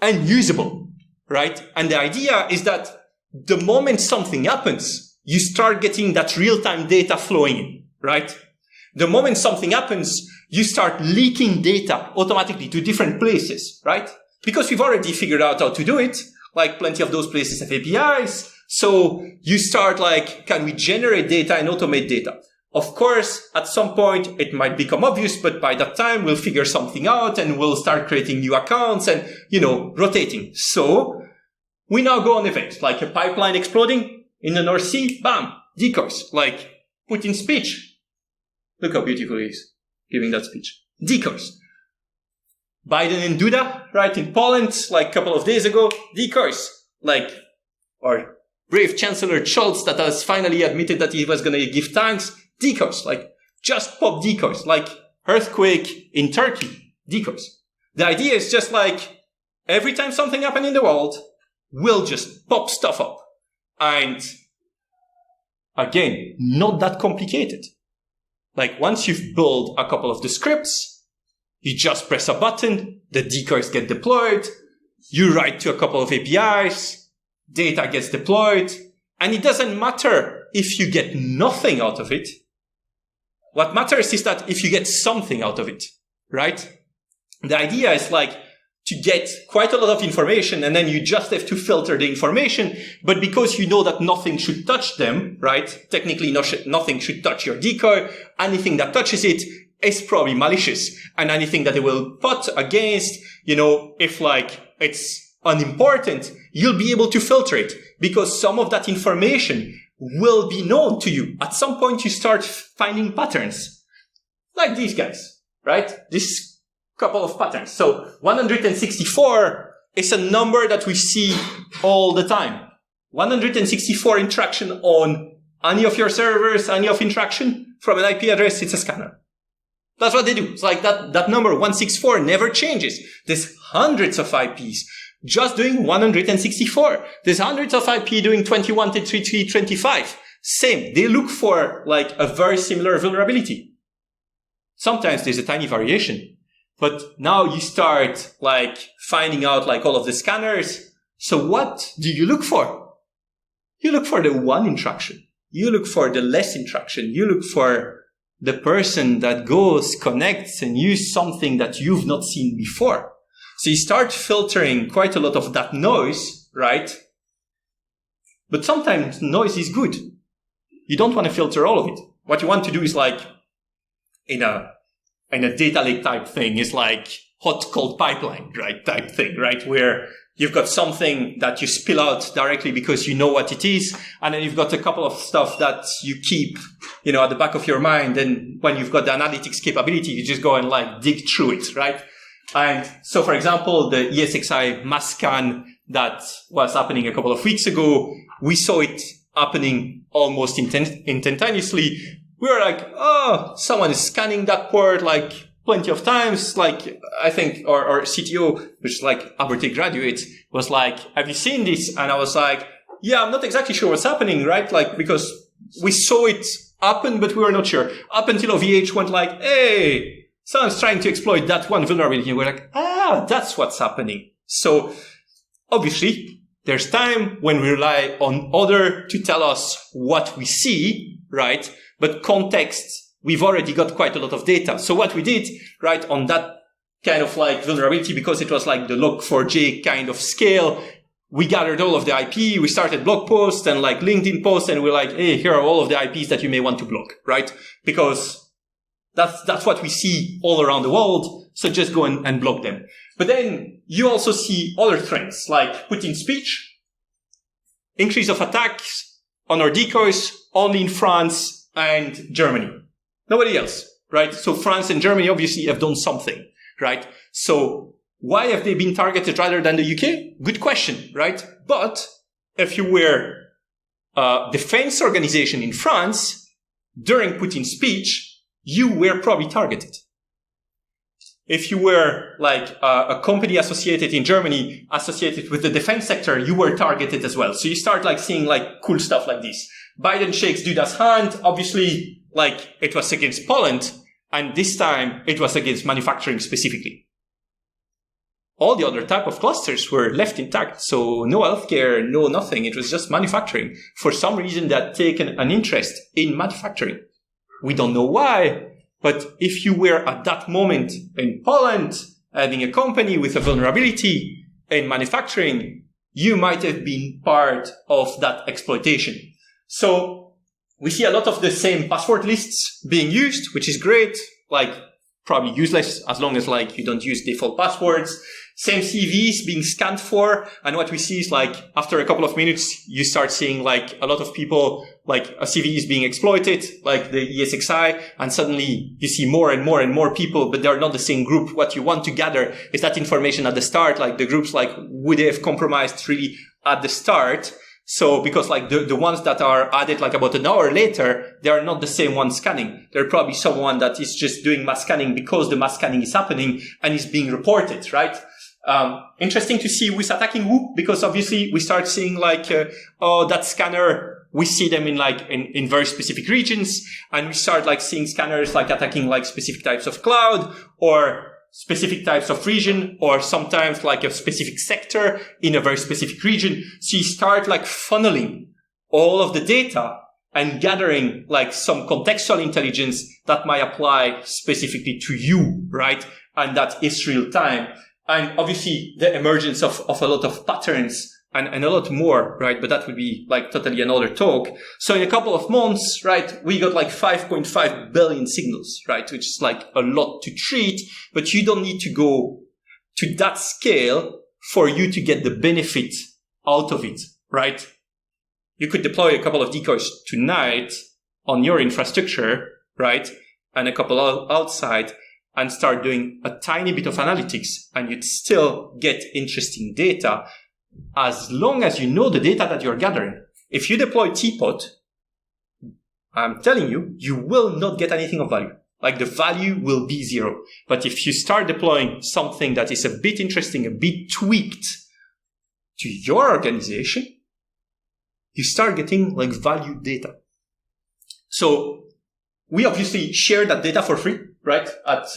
Speaker 2: and usable, right? And the idea is that the moment something happens, you start getting that real-time data flowing in, right? The moment something happens, you start leaking data automatically to different places, right? Because we've already figured out how to do it. Like plenty of those places have APIs. So you start like, can we generate data and automate data? Of course, at some point it might become obvious, but by that time we'll figure something out and we'll start creating new accounts and, rotating. So we now go on events like a pipeline exploding in the North Sea. Bam, decoys, like Putin's speech. Look how beautiful he is giving that speech. Decoys. Biden and Duda, right, in Poland, like a couple of days ago. Decoys. Like, or brave Chancellor Scholz that has finally admitted that he was going to give thanks. Decoys. Like, just pop decoys. Like, earthquake in Turkey. Decoys. The idea is just like, every time something happens in the world, we'll just pop stuff up. And again, not that complicated. Like once you've built a couple of the scripts, you just press a button, the decoys get deployed, you write to a couple of APIs, data gets deployed, and it doesn't matter if you get nothing out of it. What matters is that if you get something out of it, right? The idea is like to get quite a lot of information and then you just have to filter the information. But because you know that nothing should touch them, right? Technically, nothing should touch your decoy. Anything that touches it is probably malicious. And anything that they will put against, if like it's unimportant, you'll be able to filter it because some of that information will be known to you. At some point, you start finding patterns like these guys, right? This couple of patterns. So 164 is a number that we see all the time. 164 interaction on any of your servers, any of interaction from an IP address, it's a scanner. That's what they do. It's like that number 164 never changes. There's hundreds of IPs just doing 164. There's hundreds of IP doing 21, 23, 25. Same. They look for like a very similar vulnerability. Sometimes there's a tiny variation. But now you start like finding out like all of the scanners. So what do you look for? You look for the one interaction. You look for the less interaction. You look for the person that goes, connects and uses something that you've not seen before. So you start filtering quite a lot of that noise, right? But sometimes noise is good. You don't want to filter all of it. What you want to do is like in a data lake type thing is like hot cold pipeline, right? Type thing, right? Where you've got something that you spill out directly because you know what it is. And then you've got a couple of stuff that you keep, at the back of your mind. And when you've got the analytics capability, you just go and like dig through it, right? And so, for example, the ESXi mass scan that was happening a couple of weeks ago, we saw it happening almost instantaneously. We were like, oh, someone is scanning that port like plenty of times. Like, I think our CTO, which is like Abertay graduate, was like, have you seen this? And I was like, yeah, I'm not exactly sure what's happening, right? Like, because we saw it happen, but we were not sure. Up until OVH went like, hey, someone's trying to exploit that one vulnerability. And we're like, that's what's happening. So obviously there's time when we rely on other to tell us what we see, right? But context, we've already got quite a lot of data. So what we did, right, on that kind of like vulnerability, because it was like the log4j kind of scale, we gathered all of the IP, we started blog posts and like LinkedIn posts, and we're like, hey, here are all of the IPs that you may want to block, right? Because that's what we see all around the world. So just go and block them. But then you also see other trends like Putin speech, increase of attacks on our decoys only in France and Germany. Nobody else, right? So France and Germany obviously have done something, right? So why have they been targeted rather than the UK? Good question, right? But if you were a defense organization in France during Putin's speech, you were probably targeted. If you were like a company associated in Germany, associated with the defense sector, you were targeted as well. So you start like seeing like cool stuff like this. Biden shakes Duda's hand. Obviously, like it was against Poland, and this time it was against manufacturing specifically. All the other type of clusters were left intact. So no healthcare, no nothing. It was just manufacturing. For some reason, they had taken an interest in manufacturing. We don't know why, but if you were at that moment in Poland having a company with a vulnerability in manufacturing, you might have been part of that exploitation. So we see a lot of the same password lists being used, which is great, like probably useless as long as like you don't use default passwords. Same CVs being scanned for. And what we see is like after a couple of minutes, you start seeing like a lot of people, like a CV is being exploited, like the ESXi, and suddenly you see more and more and more people, but they're not the same group. What you want to gather is that information at the start, like the groups, like would they have compromised really at the start? So because like the ones that are added like about an hour later, they are not the same one scanning. They're probably someone that is just doing mass scanning because the mass scanning is happening and is being reported, right? Interesting to see who's attacking who, because obviously we start seeing like, that scanner, we see them in very specific regions, and we start like seeing scanners like attacking like specific types of cloud or specific types of region, or sometimes like a specific sector in a very specific region. So you start like funneling all of the data and gathering like some contextual intelligence that might apply specifically to you, right? And that is real time. And obviously the emergence of a lot of patterns and a lot more, right? But that would be like totally another talk. So in a couple of months, right, we got like 5.5 billion signals, right? Which is like a lot to treat, but you don't need to go to that scale for you to get the benefit out of it, right? You could deploy a couple of decoys tonight on your infrastructure, right? And a couple outside, and start doing a tiny bit of analytics, and you'd still get interesting data as long as you know the data that you're gathering. If you deploy Teapot, I'm telling you, you will not get anything of value. Like the value will be zero. But if you start deploying something that is a bit interesting, a bit tweaked to your organization, you start getting like value data. So we obviously share that data for free, right? At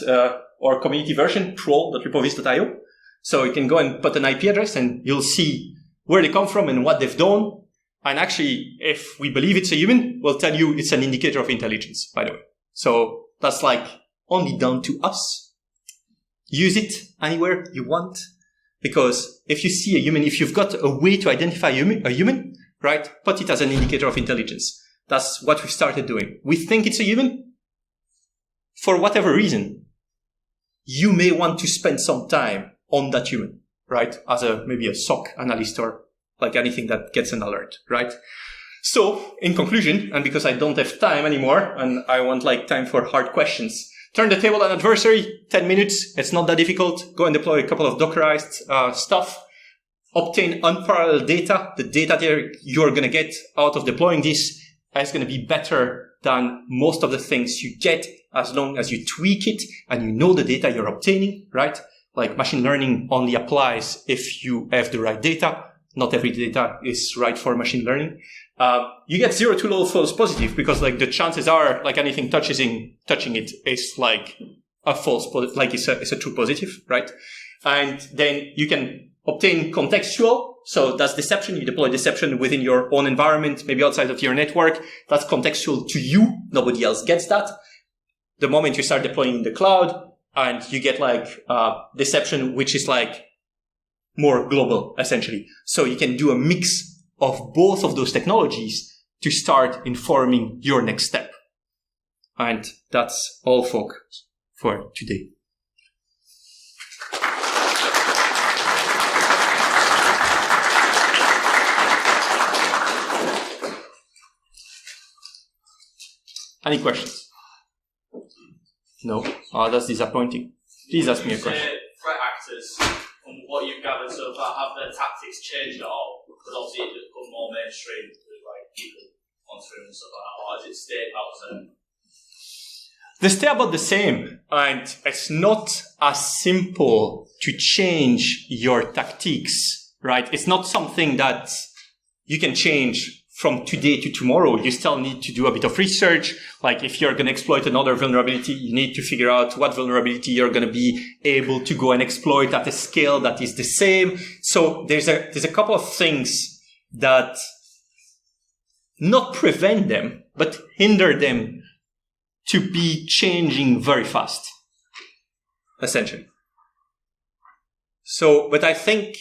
Speaker 2: our community version, troll.repovis.io. So you can go and put an IP address and you'll see where they come from and what they've done. And actually, if we believe it's a human, we'll tell you it's an indicator of intelligence, by the way. So that's like only down to us. Use it anywhere you want. Because if you see a human, if you've got a way to identify a human, right, put it as an indicator of intelligence. That's what we started doing. We think it's a human. For whatever reason, you may want to spend some time on that human, right? As maybe a SOC analyst or like anything that gets an alert, right? So in conclusion, and because I don't have time anymore and I want like time for hard questions, turn the table on adversary, 10 minutes. It's not that difficult. Go and deploy a couple of Dockerized stuff. Obtain unparalleled data. The data that you're going to get out of deploying this is going to be better than most of the things you get as long as you tweak it and you know the data you're obtaining, right? Like machine learning only applies if you have the right data. Not every data is right for machine learning. You get 0 to low false positive because like the chances are like anything touching it is like a false positive, like it's a true positive, right? And then you can obtain contextual. So that's deception. You deploy deception within your own environment, maybe outside of your network. That's contextual to you. Nobody else gets that. The moment you start deploying in the cloud, and you get like deception, which is like more global, essentially. So you can do a mix of both of those technologies to start informing your next step. And that's all, folks, for today. Any questions? No? Oh, that's disappointing. Please ask me a question.
Speaker 1: Threat actors, from what you've gathered so far, have their tactics changed at all? Because obviously it's become more mainstream with like people monitoring and stuff like that. Or has it stayed about the same?
Speaker 2: They stay about the same, and it's not as simple to change your tactics, right? It's not something that you can change from today to tomorrow. You still need to do a bit of research. Like if you're going to exploit another vulnerability, you need to figure out what vulnerability you're going to be able to go and exploit at a scale that is the same. So there's a couple of things that not prevent them, but hinder them to be changing very fast, essentially. So, but I think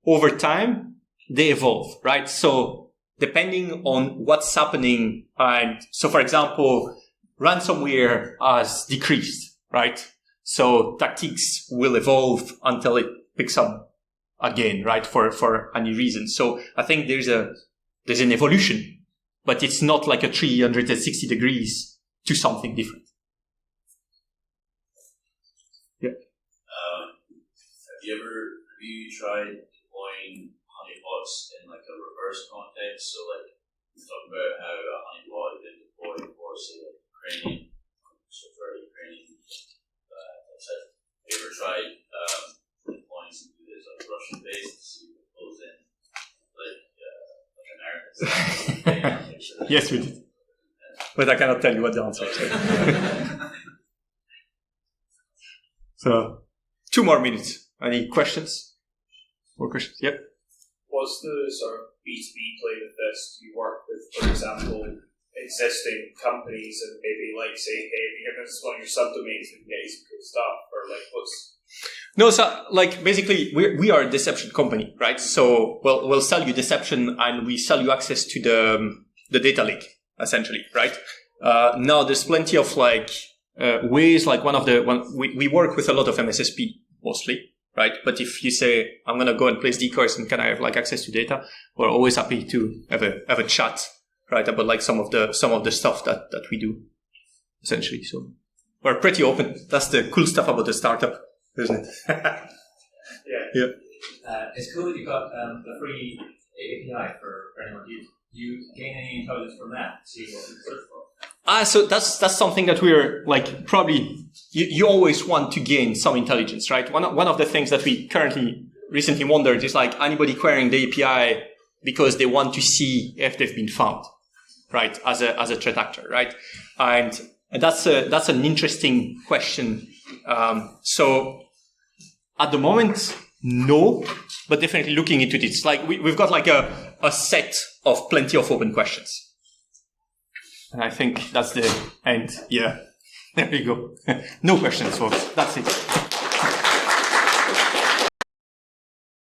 Speaker 2: over time they evolve, right? So depending on what's happening, and so for example, ransomware has decreased, right? So tactics will evolve until it picks up again, right? For any reason. So I think there's an evolution, but it's not like a 360 degrees to something different. Yeah.
Speaker 3: Have you tried deploying honeypots in like a reverse context? So like we talk about how a honeypot has been deployed for say like Ukrainian, so for Ukrainian etc. Have you ever tried deploying something that's like Russian based to see what goes in like American style?
Speaker 2: Yes, we did. But I cannot tell you what the answer is. So, 2 more minutes. Any questions? More questions? Yep.
Speaker 4: What's the sort of B2B play with this? Do you work with, for example, existing companies and maybe like say, hey, if you're going to one of your subdomains and get some cool stuff, or like what's...
Speaker 2: No, so like basically we are a deception company, right? So we'll sell you deception and we sell you access to the data lake, essentially, right? Now there's plenty of like ways, like we work with a lot of MSSP mostly, right? But if you say, I'm going to go and place decoys and can I have like access to data, we're always happy to have a chat, right? About like some of the stuff that we do, essentially. So we're pretty open. That's the cool stuff about the startup, isn't it? Yeah.
Speaker 5: It's cool that you've got the free API for anyone to use. Do you gain any intelligence from that? See what you search for?
Speaker 2: So that's something that we're like probably you always want to gain some intelligence, right? One of the things that we recently wondered is like anybody querying the API because they want to see if they've been found, right? As a threat actor, right? And that's an interesting question. So at the moment, no, but definitely looking into this. Like we've got like a set of plenty of open questions. And I think that's the end. Yeah. There you go. No questions, folks. That's it.